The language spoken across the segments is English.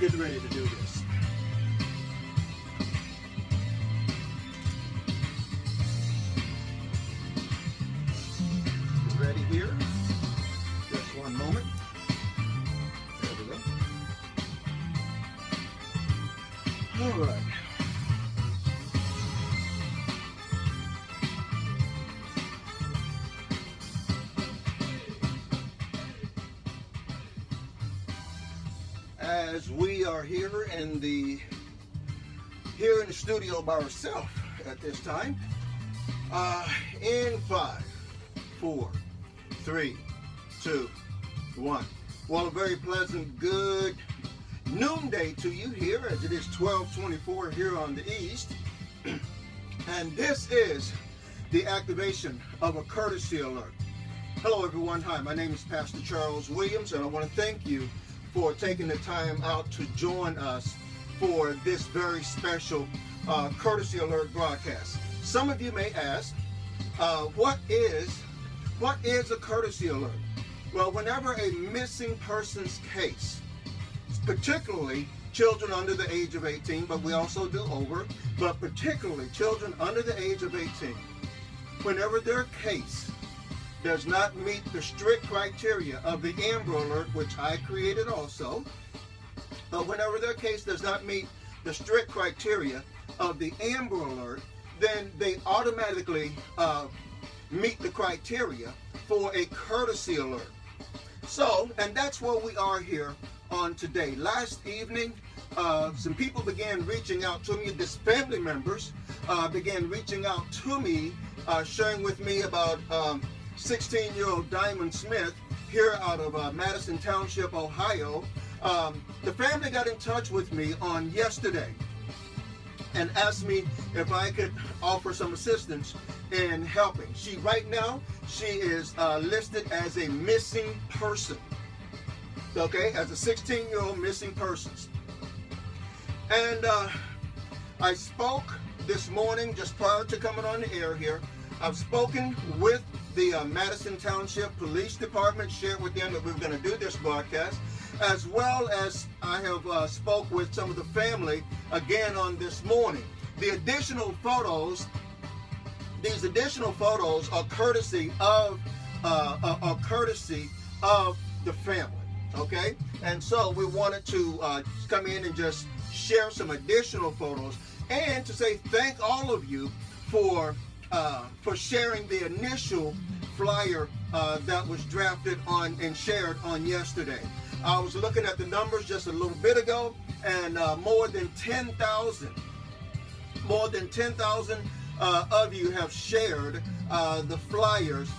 get ready to do this. Ready here. Just one moment. There we go. All right. As we are here in the studio by ourselves at this time, in 5, 4, 3, 2, 1. Well, a very pleasant, good noonday to you here, as it is 12:24 here on the east, and this is the activation of a courtesy alert. Hello, everyone. Hi, my name is Pastor Charles Williams, and I want to thank you for taking the time out to join us for this very special courtesy alert broadcast. Some of you may ask, what is a courtesy alert? Well, whenever a missing person's case, particularly children under the age of 18, but we also do over, but particularly children under the age of 18, whenever their case does not meet the strict criteria of the Amber Alert, which I created also, but whenever their case does not meet the strict criteria of the Amber Alert, then they automatically meet the criteria for a courtesy alert. So, and that's where we are here on today. Last evening, some people began reaching out to me, this family members began reaching out to me, sharing with me about 16-year-old Diamond Smith here out of Madison Township, Ohio. The family got in touch with me on yesterday and asked me if I could offer some assistance in helping. Right now, she is listed as a missing person, okay, as a 16-year-old missing person. And I spoke this morning, just prior to coming on the air here, I've spoken with the Madison Township Police Department, shared with them that we were going to do this broadcast, as well as I have spoke with some of the family again on this morning. These additional photos are courtesy of the family, okay? And so we wanted to come in and just share some additional photos and to say thank all of you for sharing the initial flyer that was drafted on and shared on yesterday. I was looking at the numbers just a little bit ago, and more than 10,000 of you have shared the flyers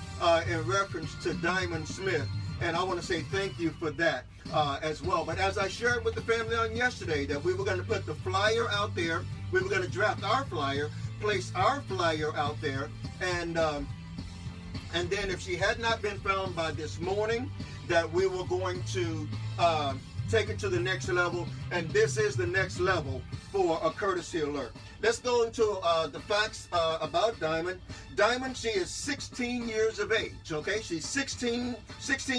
in reference to Diamond Smith, and I want to say thank you for that as well. But as I shared with the family on yesterday, that we were going to put the flyer out there, we were going to draft our flyer, place our flyer out there, and then if she had not been found by this morning, that we were going to take it to the next level, and this is the next level for a courtesy alert. Let's go into the facts about Diamond. Diamond, she is 16 years of age, okay? She's 16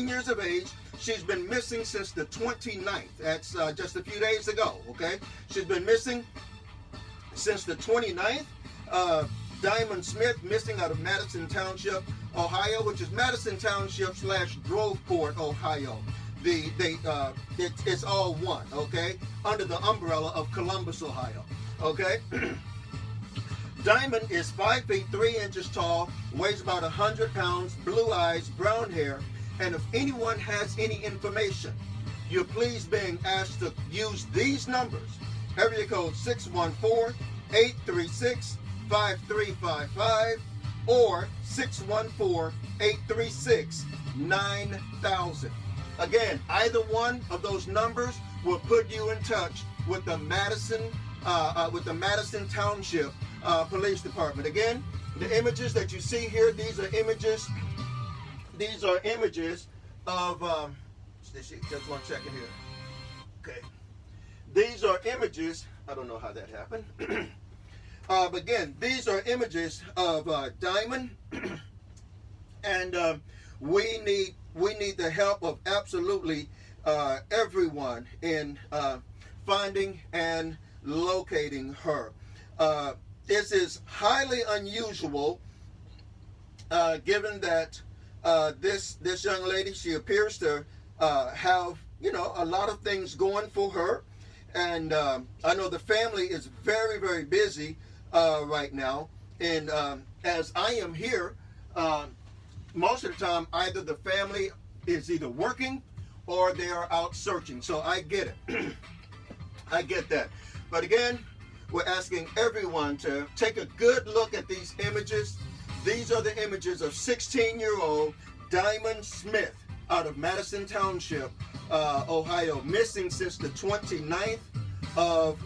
years of age. She's been missing since the 29th. That's just a few days ago, okay? She's been missing since the 29th. Diamond Smith, missing out of Madison Township, Ohio, which is Madison Township / Groveport, Ohio. It's all one, okay? Under the umbrella of Columbus, Ohio, okay? Diamond is 5 feet 3 inches tall, weighs about 100 pounds, blue eyes, brown hair, and if anyone has any information, you're please being asked to use these numbers. Area code 614-836-5355 or 614-836-9000. Again, either one of those numbers will put you in touch with the Madison Township Police Department. Again, the images that you see here, these are images of just 1 second here. Okay, these are images. I don't know how that happened. But again, these are images of Diamond, and we need the help of absolutely everyone in finding and locating her. This is highly unusual, given that this young lady, she appears to have, a lot of things going for her. And I know the family is very, very busy right now. And as I am here, most of the time, either the family is either working or they are out searching. So I get it. I get that. But again, we're asking everyone to take a good look at these images. These are the images of 16-year-old Diamond Smith out of Madison Township, Ohio, missing since the 29th of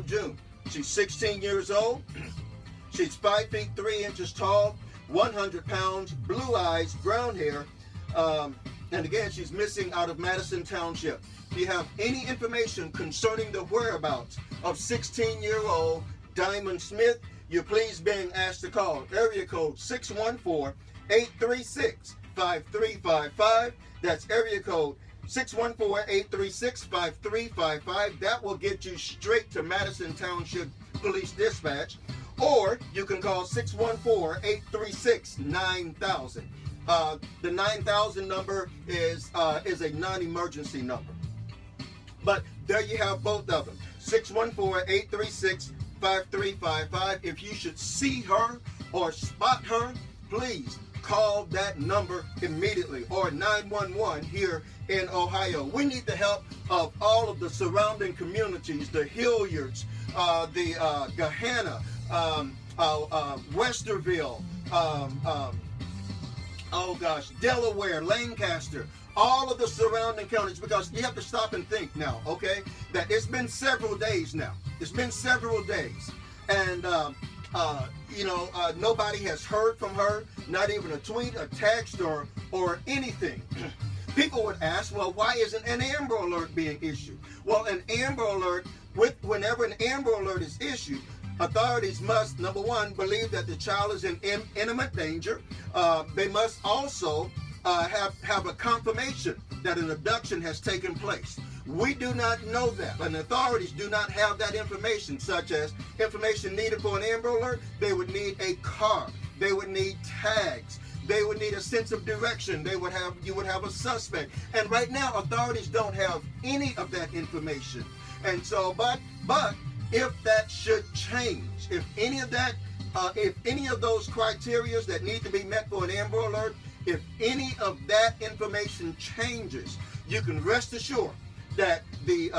June. She's 16 years old. She's 5 feet 3 inches tall, 100 pounds, blue eyes, brown hair. And again, she's missing out of Madison Township. If you have any information concerning the whereabouts of 16-year-old Diamond Smith, you're please being asked to call area code 614-836-5355. That's area code 614-836-5355. That will get you straight to Madison Township Police Dispatch. Or you can call 614-836-9000. The 9000 number is a non-emergency number. But there you have both of them. 614-836-5355. If you should see her or spot her, please call that number immediately, or 911 here in Ohio. We need the help of all of the surrounding communities, the Hilliards, the Gahanna, Westerville, Delaware, Lancaster, all of the surrounding counties, because you have to stop and think now, okay, that it's been several days now. It's been several days. And, nobody has heard from her, not even a tweet, a text, or anything. People would ask, well, why isn't an Amber Alert being issued? Well, an Amber Alert, whenever an Amber Alert is issued, authorities must, number one, believe that the child is in imminent danger. They must also have a confirmation that an abduction has taken place. We do not know that, and authorities do not have that information, such as information needed for an Amber Alert. They would need a car. They would need tags. They would need a sense of direction. You would have a suspect. And right now, authorities don't have any of that information. And so, but if that should change, if any of those criteria that need to be met for an Amber Alert, if any of that information changes, you can rest assured that the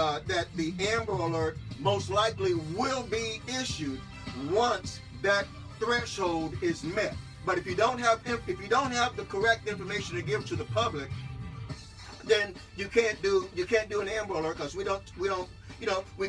Amber Alert most likely will be issued once that threshold is met. But if you don't have the correct information to give to the public, then you can't do an Amber Alert, because we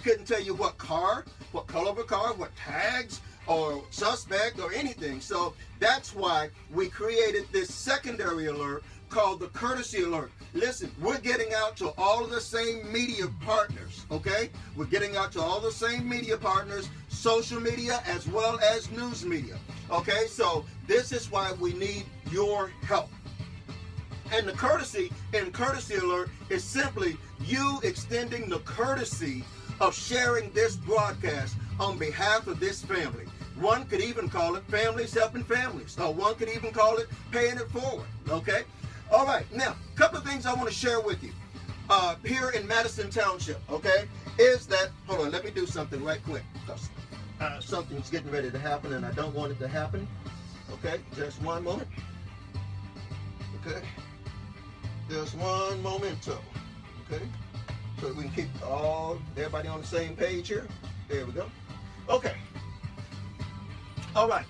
couldn't tell you what car, what color of a car, what tags, or suspect, or anything. So that's why we created this secondary alert called the courtesy alert. Listen, we're getting out to all of the same media partners, okay? We're getting out to all the same media partners, social media as well as news media, okay? So this is why we need your help. And the courtesy alert is simply you extending the courtesy of sharing this broadcast on behalf of this family. One could even call it Families Helping Families, or one could even call it Paying It Forward, okay? All right, now, a couple of things I want to share with you here in Madison Township, okay, is that, hold on, let me do something right quick, because something's getting ready to happen and I don't want it to happen, okay, just one moment, okay, just one momento, okay, so we can keep everybody on the same page here, there we go, okay, all right,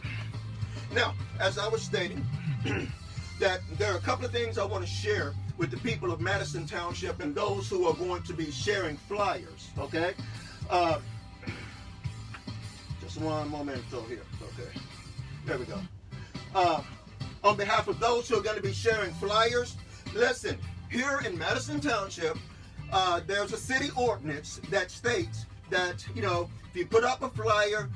now, as I was stating, that there are a couple of things I want to share with the people of Madison Township and those who are going to be sharing flyers, okay? Just one momento here, okay? There we go. On behalf of those who are going to be sharing flyers, listen, here in Madison Township, there's a city ordinance that states that, if you put up a flyer,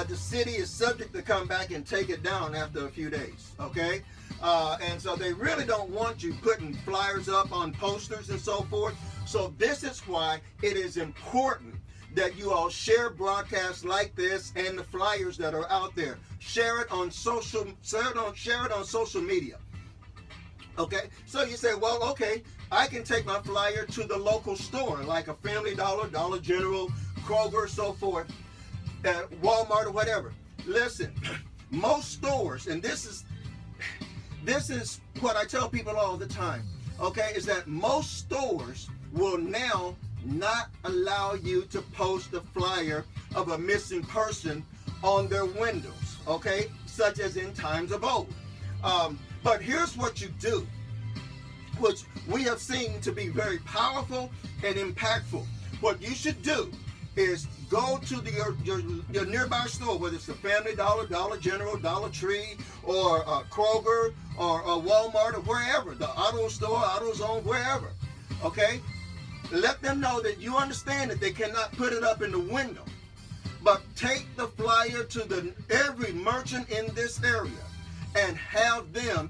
the city is subject to come back and take it down after a few days, okay? And so they really don't want you putting flyers up on posters and so forth. So this is why it is important that you all share broadcasts like this and the flyers that are out there. Share it on social media. Okay, so you say, well, okay, I can take my flyer to the local store, like a Family Dollar, Dollar General, Kroger, so forth, Walmart or whatever. Listen, most stores, and this is what I tell people all the time, okay, is that most stores will now not allow you to post a flyer of a missing person on their windows, okay, such as in times of old. But here's what you do, which we have seen to be very powerful and impactful. What you should do is go to your nearby store, whether it's the Family Dollar, Dollar General, Dollar Tree, or Kroger, or Walmart, or wherever, the auto store, AutoZone, wherever, okay? Let them know that you understand that they cannot put it up in the window. But take the flyer to every merchant in this area and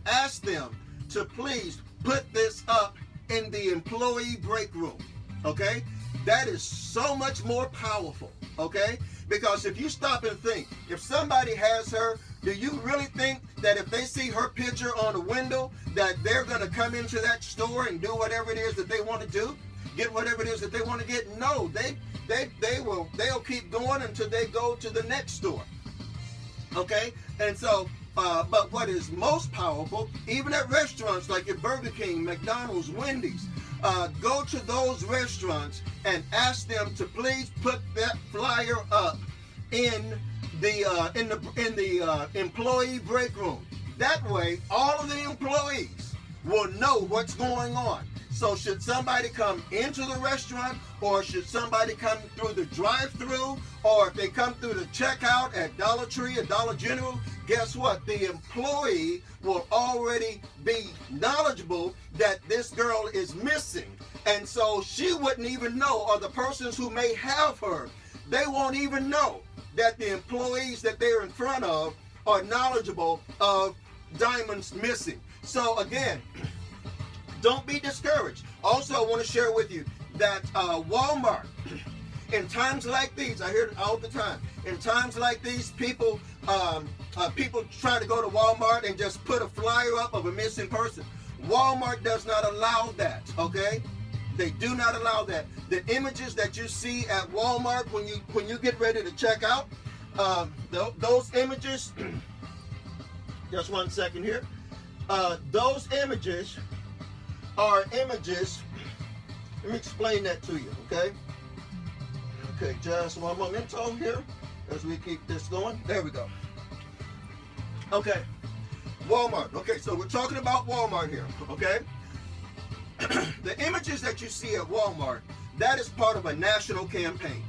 ask them to please put this up in the employee break room, okay? That is so much more powerful, okay? Because if you stop and think, if somebody has her, do you really think that if they see her picture on the window that they're going to come into that store and do whatever it is that they want to do? Get whatever it is that they want to get? No, they'll keep going until they go to the next store, okay? And so, but what is most powerful, even at restaurants like your Burger King, McDonald's, Wendy's, go to those restaurants and ask them to please put that flyer up in the employee break room. That way, all of the employees will know what's going on. So should somebody come into the restaurant, or should somebody come through the drive-thru, or if they come through the checkout at Dollar Tree or Dollar General, guess what? The employee will already be knowledgeable that this girl is missing. And so she wouldn't even know, or the persons who may have her, they won't even know that the employees that they're in front of are knowledgeable of Diamond's missing. So again, don't be discouraged. Also, I want to share with you that Walmart, in times like these, I hear it all the time, in times like these, people try to go to Walmart and just put a flyer up of a missing person. Walmart does not allow that, okay? They do not allow that. The images that you see at Walmart when you get ready to check out, those images, just one second here, those images are images, let me explain that to you, okay? Okay, just one momento here as we keep this going. There we go. Okay, Walmart. Okay, so we're talking about Walmart here, okay? The images that you see at Walmart, that is part of a national campaign.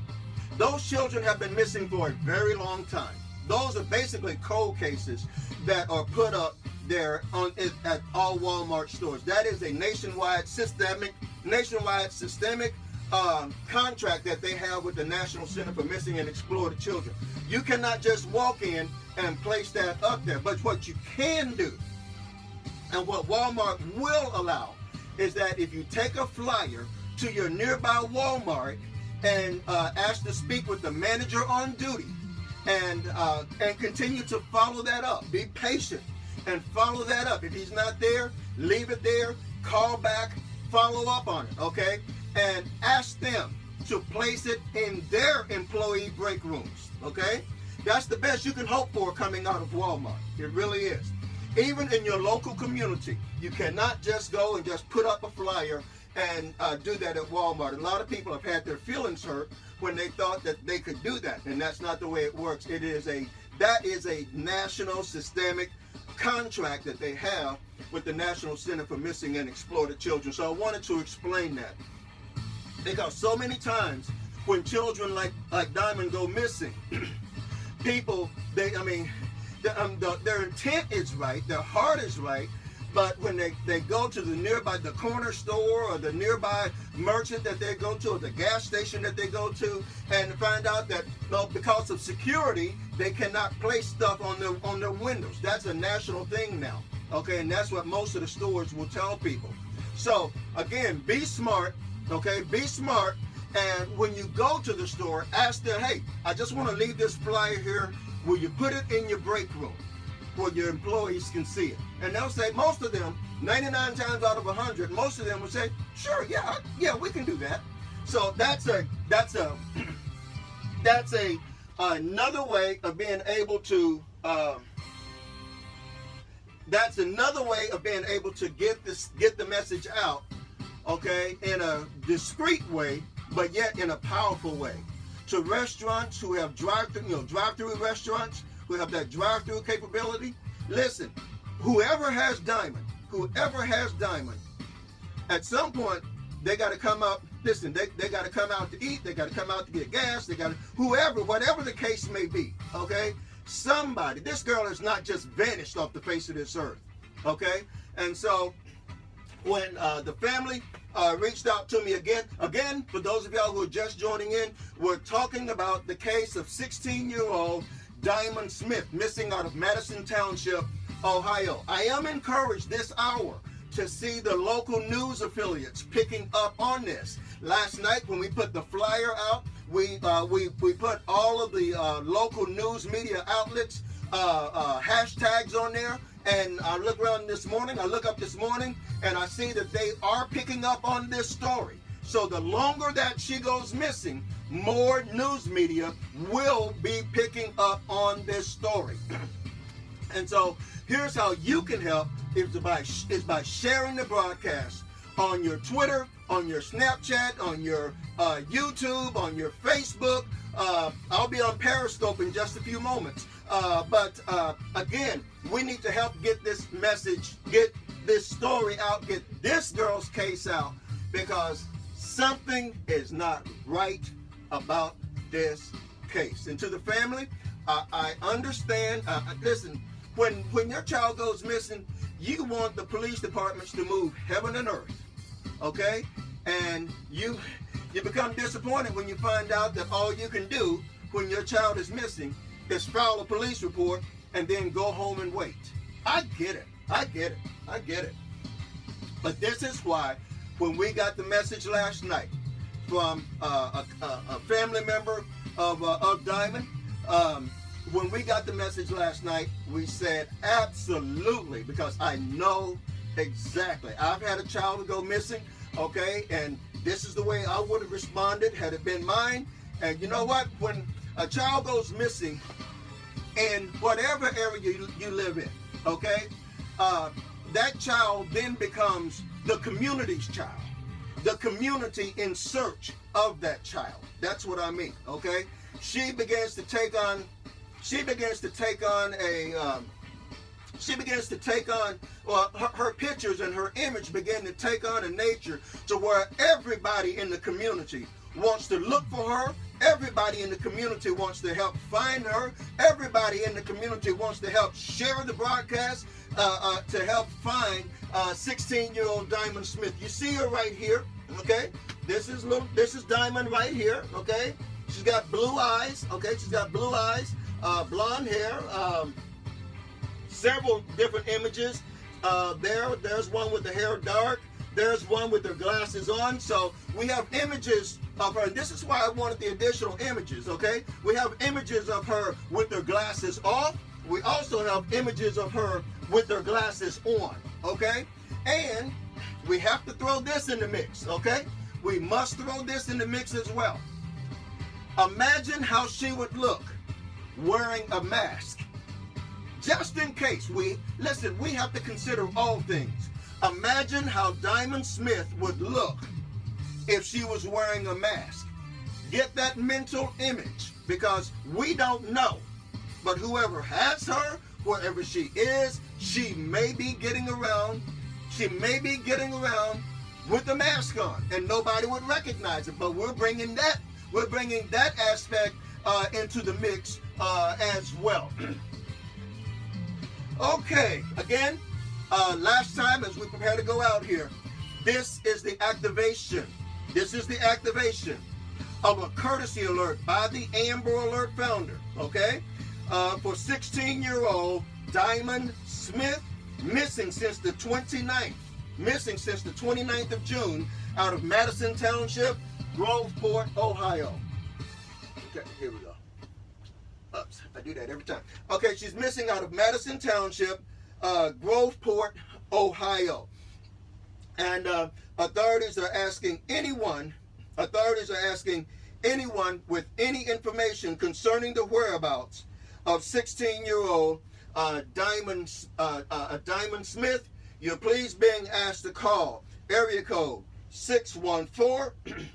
Those children have been missing for a very long time. Those are basically cold cases that are put up there at all Walmart stores. That is a nationwide systemic contract that they have with the National Center for Missing and Exploited Children. You cannot just walk in and place that up there. But what you can do, and what Walmart will allow, is that if you take a flyer to your nearby Walmart and ask to speak with the manager on duty, and continue to follow that up. Be patient and follow that up. If he's not there, leave it there, call back, follow up on it, okay? And ask them to place it in their employee break rooms, okay? That's the best you can hope for coming out of Walmart. It really is. Even in your local community, you cannot just go and just put up a flyer and do that at Walmart. A lot of people have had their feelings hurt when they thought that they could do that, and that's not the way it works. That is a national systemic contract that they have with the National Center for Missing and Exploited Children. So I wanted to explain that, because so many times when children like Diamond go missing, people, their intent is right, their heart is right, but when they go to the corner store or the nearby merchant that they go to, or the gas station that they go to, and find out that because of security, they cannot place stuff on their windows. That's a national thing now, okay? And that's what most of the stores will tell people. So again, be smart, Okay, be smart. And when you go to the store, ask them, hey, I just want to leave this flyer here. Will you put it in your break room where your employees can see it? And they'll say, most of them, 99 times out of 100, most of them will say, sure, yeah, we can do that. So that's another way of being able to get the message out, okay, in a discreet way, but yet in a powerful way. To restaurants who have drive-through restaurants who have that drive-through capability. Listen, whoever has diamond, at some point they got to come out. Listen, they got to come out to eat. They got to come out to get gas. They got to, whatever the case may be. Okay, somebody. This girl has not just vanished off the face of this earth. Okay, and so when the family reached out to me again, for those of y'all who are just joining in, we're talking about the case of 16-year-old Diamond Smith missing out of Madison Township, Ohio. I am encouraged this hour to see the local news affiliates picking up on this. Last night when we put the flyer out, we put all of the local news media outlets hashtags on there. And I look up this morning, and I see that they are picking up on this story. So the longer that she goes missing, more news media will be picking up on this story. And so here's how you can help, is by sharing the broadcast on your Twitter, on your Snapchat, on your YouTube, on your Facebook. I'll be on Periscope in just a few moments. But again, we need to help get this message, get this story out, get this girl's case out, because something is not right about this case. And to the family, I understand. Listen, when your child goes missing, you want the police departments to move heaven and earth, okay? And you become disappointed when you find out that all you can do when your child is missing is file a police report and then go home and wait. I get it. But this is why, when we got the message last night from a family member of Diamond, when we got the message last night, we said absolutely, because I know exactly. I've had a child go missing, okay, and this is the way I would have responded had it been mine. And you know what? When a child goes missing in whatever area you live in, okay, that child then becomes the community's child. The community in search of that child. That's what I mean, okay? She begins to take on her pictures and her image begin to take on a nature to where everybody in the community wants to look for her. Everybody in the community wants to help find her. Everybody in the community wants to help share the broadcast to help find 16-year-old Diamond Smith. You see her right here, okay? This is Diamond right here, okay? She's got blue eyes, okay? She's got blue eyes, blonde hair, several different images. There's one with the hair dark. There's one with her glasses on. So we have images of her. And this is why I wanted the additional images, okay? We have images of her with her glasses off. We also have images of her with her glasses on, okay? And we have to throw this in the mix, okay? We must throw this in the mix as well. Imagine how she would look wearing a mask. Just in case. We have to consider all things. Imagine how Diamond Smith would look if she was wearing a mask. Get that mental image, because we don't know. But whoever has her, wherever she is, she may be getting around. She may be getting around with the mask on, and nobody would recognize it. But we're bringing that aspect into the mix as well. Okay, again, last time as we prepare to go out here, this is the activation. This is the activation of a courtesy alert by the AMBERAlert founder, okay? For 16-year-old Diamond Smith, missing since the 29th missing since the 29th of June out of Madison Township, Groveport, Ohio. Okay, here we go. Oops, I do that every time. Okay, she's missing out of Madison Township, Groveport, Ohio. And authorities are asking anyone with any information concerning the whereabouts of 16-year-old Diamond Smith, you're please being asked to call area code 614,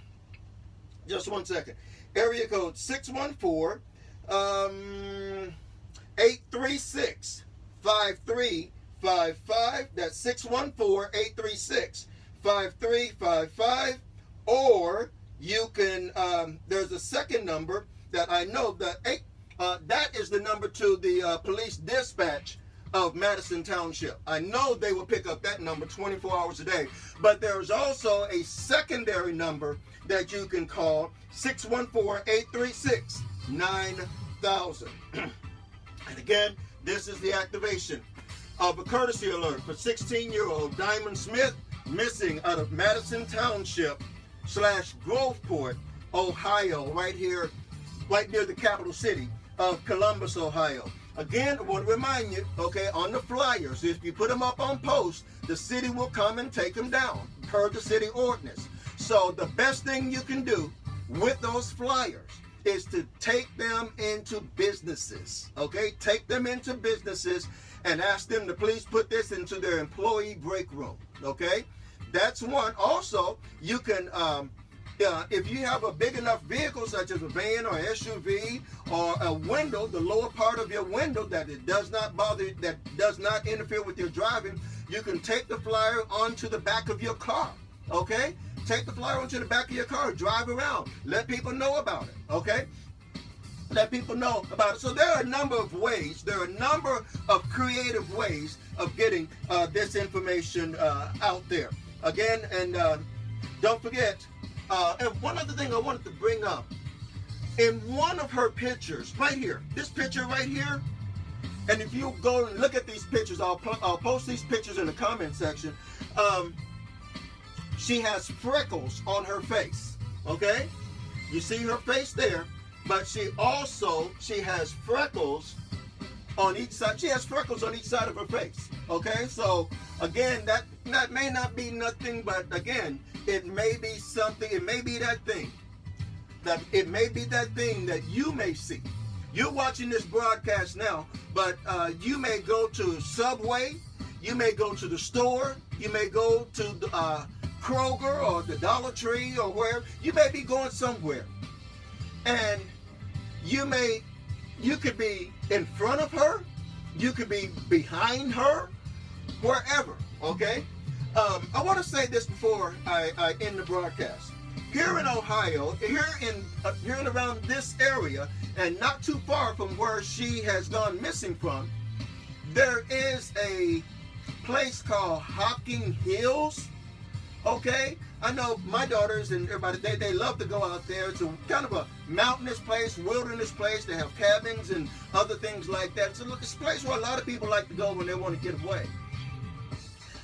just one second, area code 614 836 5355. That's 614-836-5355. Or you can, there's a second number that I know that that is the number to the police dispatch of Madison Township. I know they will pick up that number 24 hours a day. But there's also a secondary number that you can call, 614-836-9000. And again, this is the activation of a courtesy alert for 16-year-old Diamond Smith, missing out of Madison Township / Groveport, Ohio, right here, right near the capital city of Columbus, Ohio. Again, I want to remind you, okay, on the flyers, if you put them up on post, the city will come and take them down, per the city ordinance. So the best thing you can do with those flyers is to take them into businesses, okay? Take them into businesses and ask them to please put this into their employee break room, okay? That's one. Also, you can, if you have a big enough vehicle, such as a van or SUV, or a window, the lower part of your window that it does not bother, that does not interfere with your driving, you can take the flyer onto the back of your car, okay? Take the flyer onto the back of your car, drive around, let people know about it, okay? Let people know about it. So there are a number of ways, there are a number of creative ways of getting this information out there. Again, and don't forget, and one other thing I wanted to bring up, in one of her pictures, right here, this picture right here, and if you go and look at these pictures, I'll post these pictures in the comment section. She has freckles on her face, okay? You see her face there, but she has freckles on each side. She has freckles on each side of her face, okay? So again, that may not be nothing, but again, it may be something. It may be that thing. It may be that thing that you may see. You're watching this broadcast now, but you may go to Subway, you may go to the store, you may go to the, Kroger or the Dollar Tree or wherever. You may be going somewhere, and you could be in front of her, you could be behind her, wherever, okay? I want to say this before I end the broadcast. Here in Ohio, here and around this area, and not too far from where she has gone missing from, there is a place called Hocking Hills, okay? I know my daughters and everybody, they love to go out there. It's a kind of a mountainous place, wilderness place. They have cabins and other things like that. So it's a place where a lot of people like to go when they want to get away.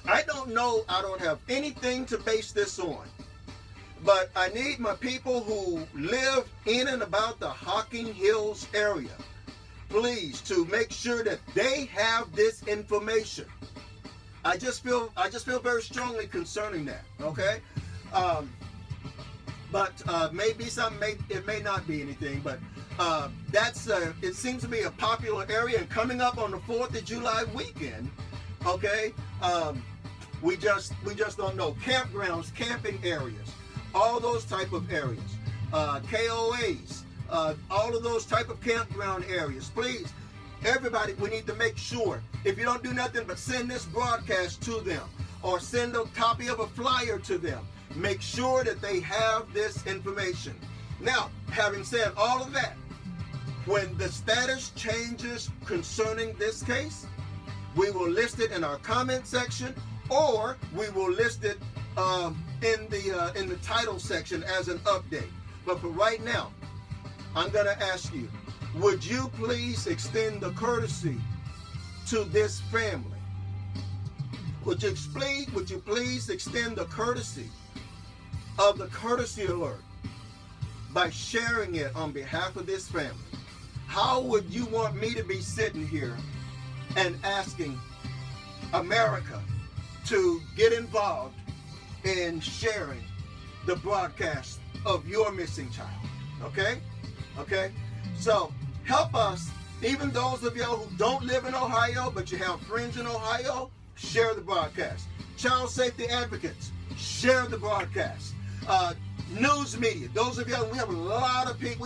I don't know, I don't have anything to base this on, but I need my people who live in and about the Hocking Hills area, please, to make sure that they have this information. I just feel very strongly concerning that, okay? But maybe something, it may not be anything, but it seems to be a popular area, and coming up on the 4th of July weekend, okay? We just don't know. Campgrounds, camping areas, all those type of areas, KOAs, all of those type of campground areas. Please, everybody, we need to make sure, if you don't do nothing but send this broadcast to them or send a copy of a flyer to them, make sure that they have this information. Now, having said all of that, when the status changes concerning this case, we will list it in our comment section, or we will list it in the title section as an update. But for right now, I'm going to ask you, would you please extend the courtesy to this family? would you please extend the courtesy of the courtesy alert by sharing it on behalf of this family? How would you want me to be sitting here and asking America to get involved in sharing the broadcast of your missing child? Okay? So help us, even those of y'all who don't live in Ohio, but you have friends in Ohio, share the broadcast. Child safety advocates, share the broadcast. News media, those of y'all, we have a lot of people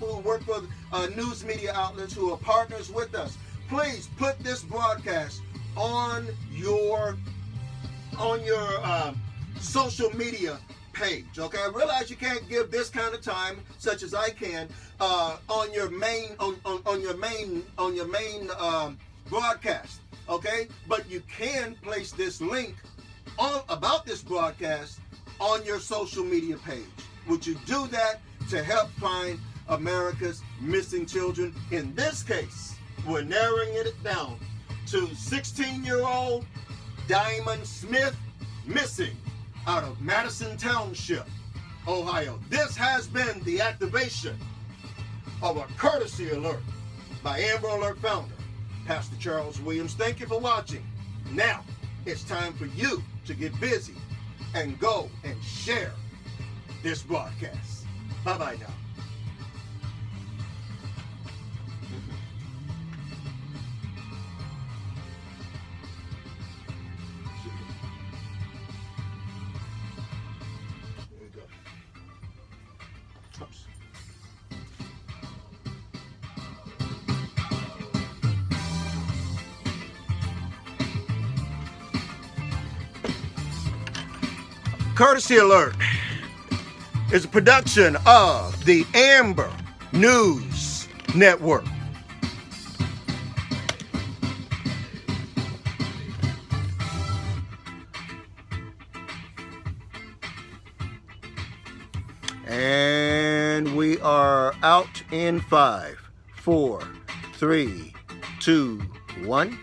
who work for news media outlets who are partners with us. Please put this broadcast on your social media page. Okay, I realize you can't give this kind of time, such as I can, on your main broadcast. Okay, but you can place this link about this broadcast on your social media page. Would you do that to help find America's missing children? In this case, we're narrowing it down to 16-year-old Diamond Smith, missing out of Madison Township, Ohio. This has been the activation of a courtesy alert by AMBERAlert founder, Pastor Charles Williams. Thank you for watching. Now, it's time for you to get busy and go and share this broadcast. Bye-bye now. There we go. Oops. Courtesy Alert is a production of the Amber News Network. And we are out in 5, 4, 3, 2, 1.